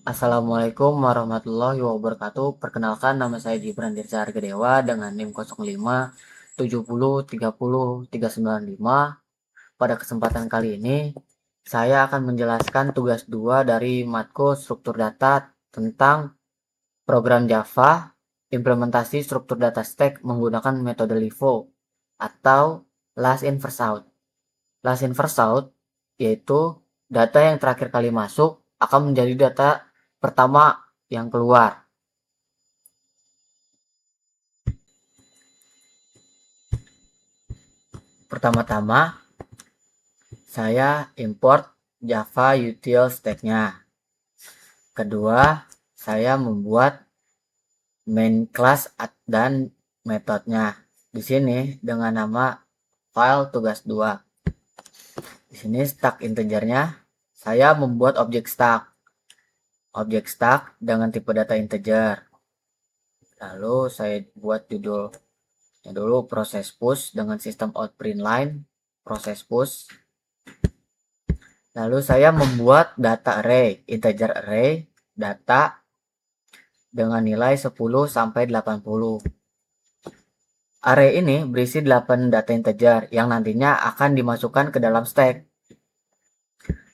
Assalamualaikum warahmatullahi wabarakatuh. Perkenalkan, nama saya Gibran Dirja Hargadewa dengan NIM 05 70 30 395. Pada kesempatan kali ini, saya akan menjelaskan tugas 2 dari matkul struktur data tentang program Java, implementasi struktur data stack menggunakan metode LIFO atau last in first out. Last in first out yaitu data yang terakhir kali masuk akan menjadi data pertama yang keluar. Pertama-tama saya import Java util stack-nya. Kedua, saya membuat main class dan metodenya. Di sini dengan nama file tugas 2. Di sini stack integernya saya membuat objek stack. Objek stack dengan tipe data integer. Lalu saya buat judulnya dulu proses push dengan sistem out print line, proses push. Lalu saya membuat data array, integer array, data dengan nilai 10 sampai 80. Array ini berisi 8 data integer yang nantinya akan dimasukkan ke dalam stack.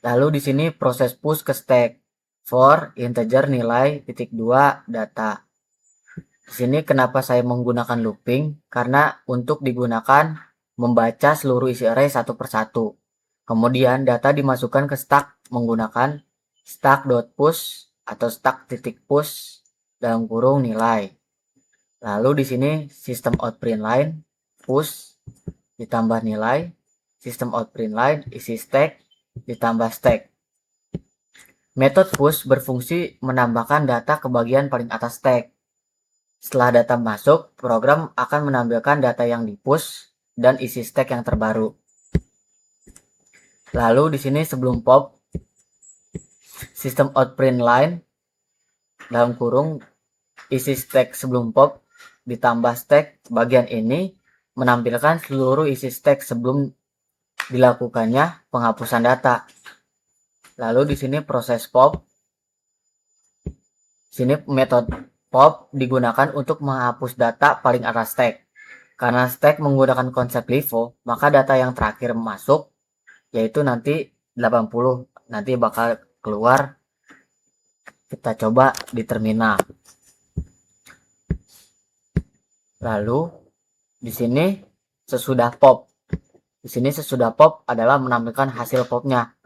Lalu di sini proses push ke stack for integer nilai titik 2 data. Di sini kenapa saya menggunakan looping? Karena untuk digunakan membaca seluruh isi array satu persatu. Kemudian data dimasukkan ke stack menggunakan stack.push atau stack.push dalam kurung nilai. Lalu di sini sistem out print line push ditambah nilai, sistem out print line isi stack ditambah stack. Metode push berfungsi menambahkan data ke bagian paling atas stack. Setelah data masuk, program akan menampilkan data yang di-push dan isi stack yang terbaru. Lalu di sini sebelum pop, sistem out print line dalam kurung isi stack sebelum pop ditambah stack bagian ini menampilkan seluruh isi stack sebelum dilakukannya penghapusan data. Lalu di sini proses pop. Sini metode pop digunakan untuk menghapus data paling atas stack. Karena stack menggunakan konsep LIFO, maka data yang terakhir masuk yaitu nanti 80 nanti bakal keluar. Kita coba di terminal. Lalu di sini sesudah pop. Di sini sesudah pop adalah menampilkan hasil popnya.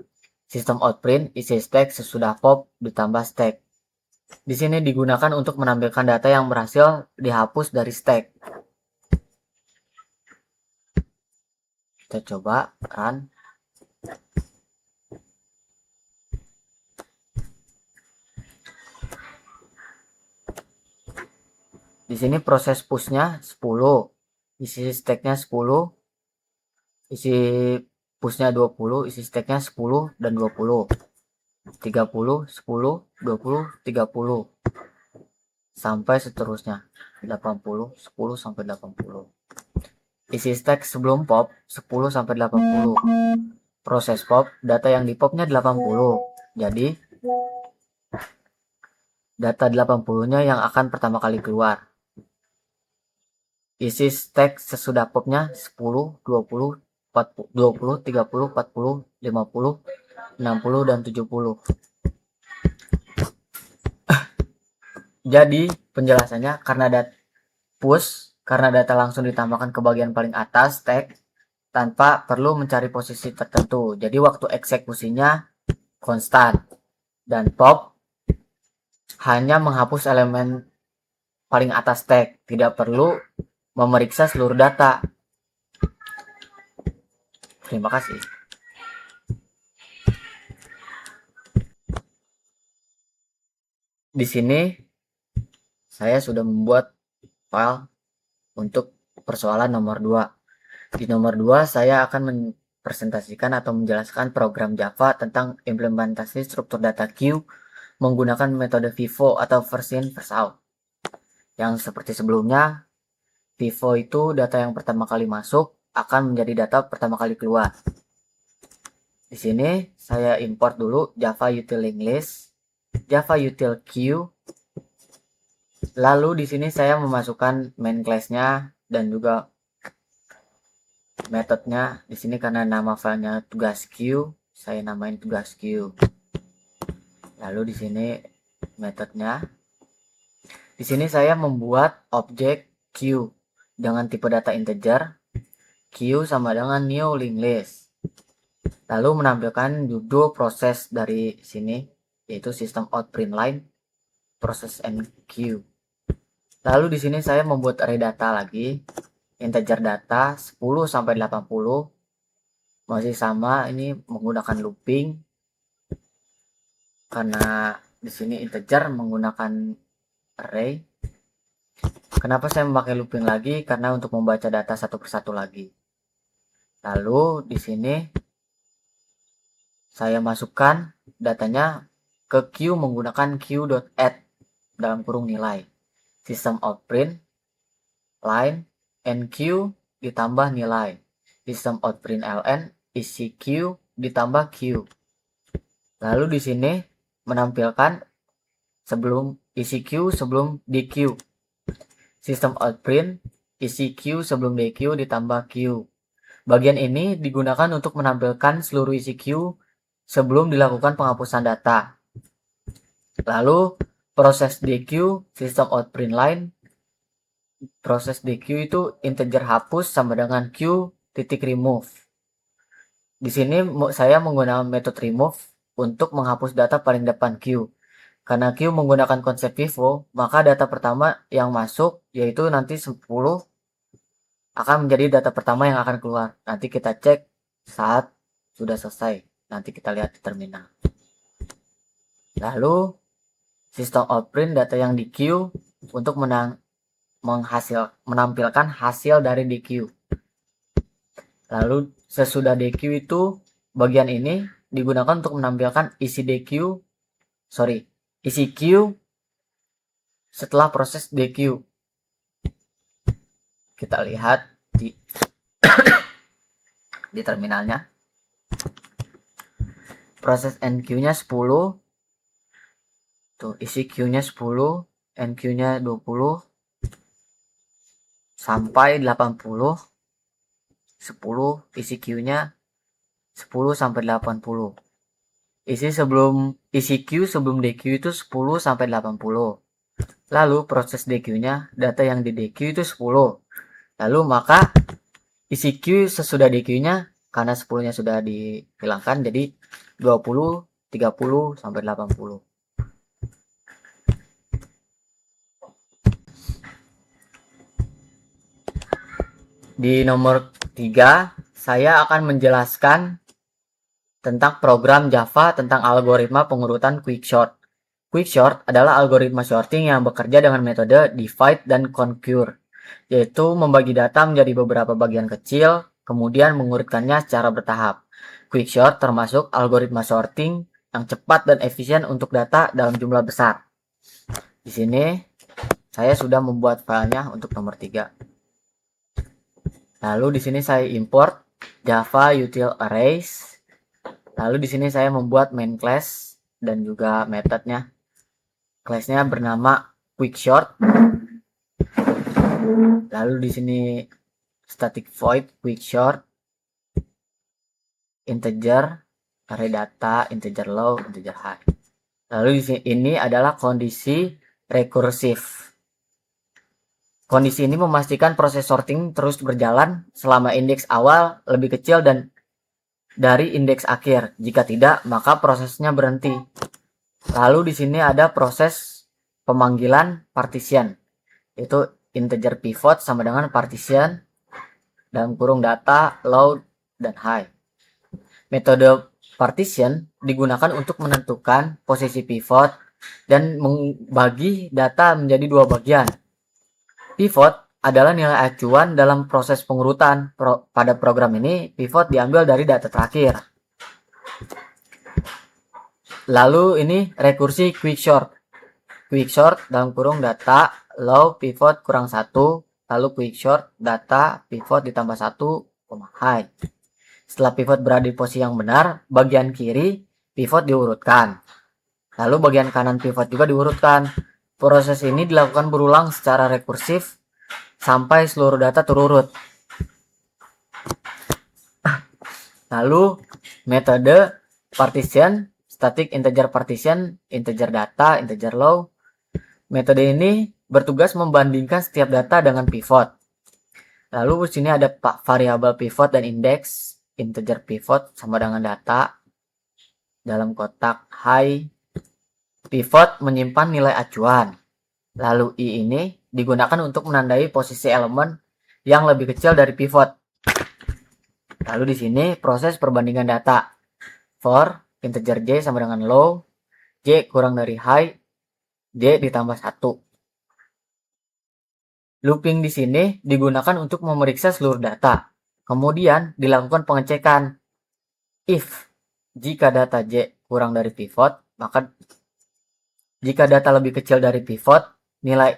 Sistem out print isi stack sesudah pop ditambah stack. Di sini digunakan untuk menampilkan data yang berhasil dihapus dari stack. Kita coba run. Di sini proses pushnya 10, isi stacknya 10, isi pushnya 20, isi stacknya 10 dan 20, 30, 10, 20, 30, sampai seterusnya 80, 10 sampai 80. Isi stack sebelum pop 10 sampai 80. Proses pop, data yang di popnya 80. Jadi data 80-nya yang akan pertama kali keluar. Isi stack sesudah popnya 10, 20, 40, 20, 30, 40, 50, 60, dan 70. Jadi penjelasannya karena data langsung ditambahkan ke bagian paling atas stack tanpa perlu mencari posisi tertentu. Jadi waktu eksekusinya konstan. Dan pop hanya menghapus elemen paling atas stack, tidak perlu memeriksa seluruh data. Terima kasih. Di sini saya sudah membuat file untuk persoalan nomor 2. Di nomor 2 saya akan mempresentasikan atau menjelaskan program Java tentang implementasi struktur data queue menggunakan metode FIFO atau first in first out. Yang seperti sebelumnya, FIFO itu data yang pertama kali masuk akan menjadi data pertama kali keluar. Di sini saya import dulu Java util link list. Java util queue. Lalu di sini saya memasukkan main class-nya dan juga metodenya. Di sini karena nama filenya tugas queue, saya namain tugas queue. Lalu di sini metodenya. Di sini saya membuat objek queue dengan tipe data integer. Queue sama dengan new linked list. Lalu menampilkan judul proses dari sini, yaitu system out print line process and queue. Lalu di sini saya membuat array data lagi, integer data 10 sampai 80. Masih sama, ini menggunakan looping karena di sini integer menggunakan array. Kenapa saya memakai looping lagi? Karena untuk membaca data satu persatu lagi. Lalu di sini saya masukkan datanya ke queue menggunakan queue.add dalam kurung nilai. System out print line and queue ditambah nilai. System out print ln isi queue ditambah queue. Lalu di sini menampilkan sebelum isi queue sebelum dq. System out print isi queue sebelum dq ditambah queue. Bagian ini digunakan untuk menampilkan seluruh isi queue sebelum dilakukan penghapusan data. Lalu proses dq system out print line, proses dq itu integer hapus sama dengan q titik remove. Di sini saya menggunakan metode remove untuk menghapus data paling depan q. Karena q menggunakan konsep pivot, maka data pertama yang masuk yaitu nanti 10 akan menjadi data pertama yang akan keluar. Nanti kita cek saat sudah selesai. Nanti kita lihat di terminal. Lalu system out print data yang di queue untuk menampilkan hasil dari dq. Lalu sesudah dq itu bagian ini digunakan untuk menampilkan isi queue setelah proses dq. Kita lihat di di terminalnya. Proses NQ-nya 10. Tuh, isi Q-nya 10, NQ-nya 20 sampai 80. 10 isi Q-nya 10 sampai 80. Isi Q sebelum DQ itu 10 sampai 80. Lalu proses DQ-nya, data yang di DQ itu 10. Lalu maka isi Q sesudah DQ-nya karena 10-nya sudah dihilangkan jadi 20, 30 sampai 80. Di nomor 3, saya akan menjelaskan tentang program Java tentang algoritma pengurutan quicksort. Quicksort adalah algoritma sorting yang bekerja dengan metode divide dan conquer, yaitu membagi data menjadi beberapa bagian kecil, kemudian mengurutkannya secara bertahap. Quicksort termasuk algoritma sorting yang cepat dan efisien untuk data dalam jumlah besar. Di sini saya sudah membuat filenya untuk nomor 3. Lalu di sini saya import Java util arrays. Lalu di sini saya membuat main class dan juga metodenya. Classnya bernama quicksort. Lalu di sini static void quicksort integer array data integer low integer high. Lalu di sini ini adalah kondisi rekursif. Kondisi ini memastikan proses sorting terus berjalan selama indeks awal lebih kecil dan dari indeks akhir. Jika tidak, maka prosesnya berhenti. Lalu di sini ada proses pemanggilan partition, yaitu integer pivot sama dengan partition dalam kurung data low dan high. Metode partition digunakan untuk menentukan posisi pivot dan membagi data menjadi dua bagian. Pivot adalah nilai acuan dalam proses pengurutan. Pada program ini, pivot diambil dari data terakhir. Lalu ini rekursi quicksort. Quicksort dalam kurung data low pivot kurang 1, lalu quicksort data pivot ditambah 1, high. Setelah pivot berada di posisi yang benar, bagian kiri pivot diurutkan. Lalu bagian kanan pivot juga diurutkan. Proses ini dilakukan berulang secara rekursif sampai seluruh data terurut. Lalu metode partition, static integer partition, integer data, integer low. Metode ini bertugas membandingkan setiap data dengan pivot. Lalu di sini ada variabel pivot dan indeks. Integer pivot sama dengan data. Dalam kotak high, pivot menyimpan nilai acuan. Lalu i ini digunakan untuk menandai posisi elemen yang lebih kecil dari pivot. Lalu di sini proses perbandingan data. For integer j sama dengan low, j kurang dari high, j ditambah 1. Looping di sini digunakan untuk memeriksa seluruh data. Kemudian dilakukan pengecekan. If jika data j kurang dari pivot, maka jika data lebih kecil dari pivot, nilai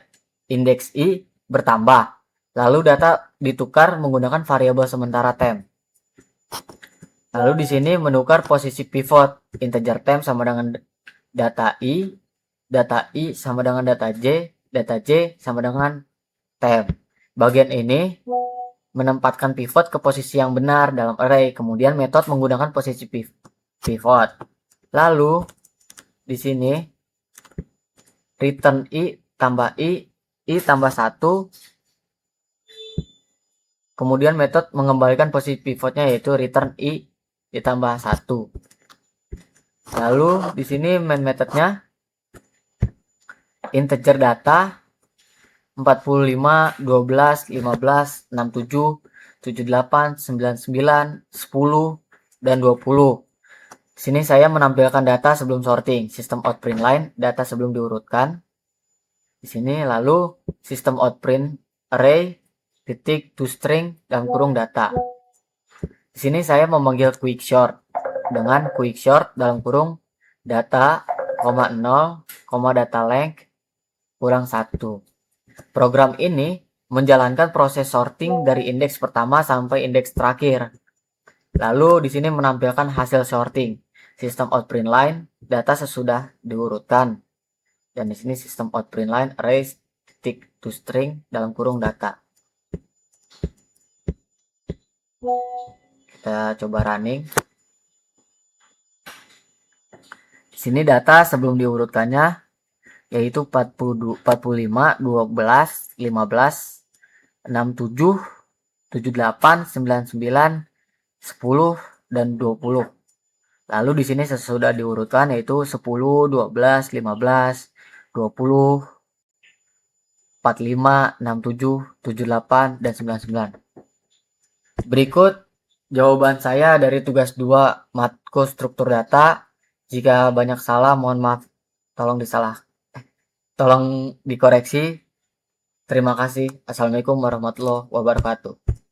indeks i bertambah. Lalu data ditukar menggunakan variabel sementara temp. Lalu di sini menukar posisi pivot. Integer temp sama dengan data i sama dengan data j sama dengan temp. Bagian ini menempatkan pivot ke posisi yang benar dalam array. Kemudian metode menggunakan posisi pivot. Lalu di sini return i tambah i tambah 1. Kemudian metode mengembalikan posisi pivotnya yaitu return i ditambah 1. Lalu di sini main metodenya integer data 45, 12, 15, 67, 78, 99, 10, dan 20. Di sini saya menampilkan data sebelum sorting, sistem outprint line, data sebelum diurutkan. Di sini lalu sistem outprint array, titik toString dalam kurung data. Di sini saya memanggil quicksort dengan quicksort dalam kurung data, 0, data length kurang 1. Program ini menjalankan proses sorting dari indeks pertama sampai indeks terakhir. Lalu di sini menampilkan hasil sorting. Sistem outprint line, data sesudah diurutkan. Dan di sini sistem outprint line array titik toString dalam kurung data. Kita coba running. Di sini data sebelum diurutkannya yaitu 45, 12, 15, 67, 78, 99, 10, dan 20. Lalu di sini sesudah diurutkan yaitu 10, 12, 15, 20, 45, 67, 78, dan 99. Berikut jawaban saya dari tugas 2 matkul struktur data. Jika banyak salah mohon maaf, tolong dikoreksi. Terima kasih. Assalamualaikum warahmatullahi wabarakatuh.